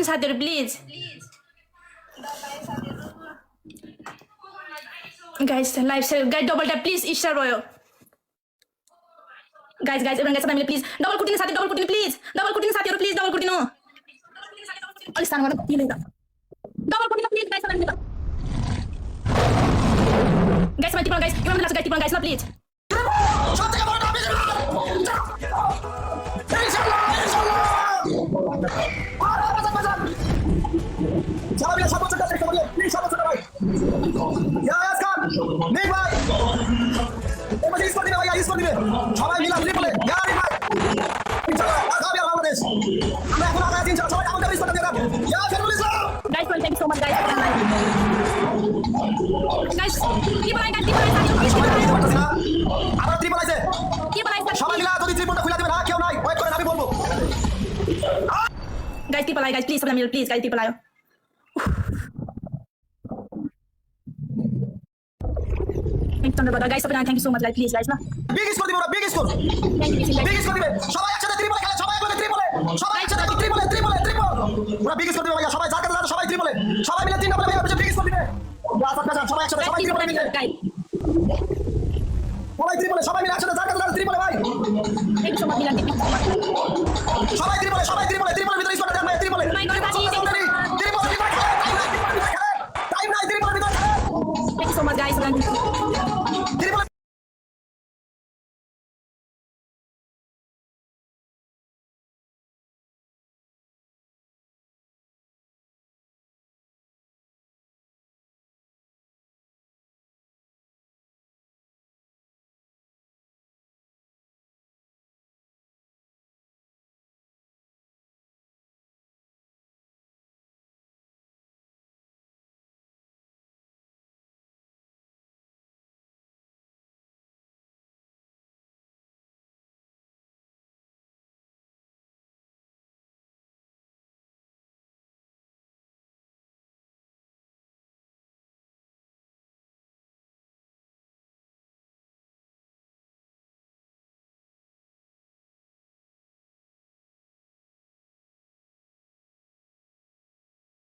kunin sa atin, please. Guys, live share. Guys, double tap, please. Share boyo. Guys, everyone guys, family, please. Double kutin sa atin, please. Double kutin sa atin, please. Double kutin, no. Alis tayo naman. Double kutin, please, guys. Guys, may tipon, guys. Iwan mo na guys, tipon, guys, na, please. সবাই support করতে চেষ্টা করি please support করতে ভাই ইয়াস কাম নেক ভাই এবার ইস করে দিবে ভাই ইস করে দিবে সবাই মিলা ট্রিপলে গাড়ি ভাই ইনশাআল্লাহ আগামী বাংলাদেশ আমরা এখন আগামী দিন সবাই আমাদের ইস করে দিবেন ইয়া ফেরুল ইসলাম Guys, thank you so much, guys. Guys, triple like, আবার ট্রিপল আছে সবাই মিলা যদি ট্রিপলটা খুলে দিবেন না কেউ নাই ওয়েট করেন আমি বলবো guys, triple like, guys, please, family, please, guys, triple like. Thank you, brother. Guys, thank you so much, guys, please, guys, na. Big score দিবেন big score Thank you, big score দিবেন সবাই একসাথে ট্রিপলে খেলে সবাই একসাথে ট্রিপলে সবাই একসাথে ট্রিপলে পুরো বিগ স্কোর দিবেন ভাই সবাই যাকে যাকে সবাই ট্রিপলে সবাই মিলে তিনটা বলে বিগ স্কোর দিবে সবাই একসাথে সবাই ট্রিপলে মিলে guys. সবাই ট্রিপলে সবাই মিলে একসাথে যাকে যাকে ট্রিপলে ভাই Thank you so much, Milan. Thank you so much. সবাই ট্রিপলে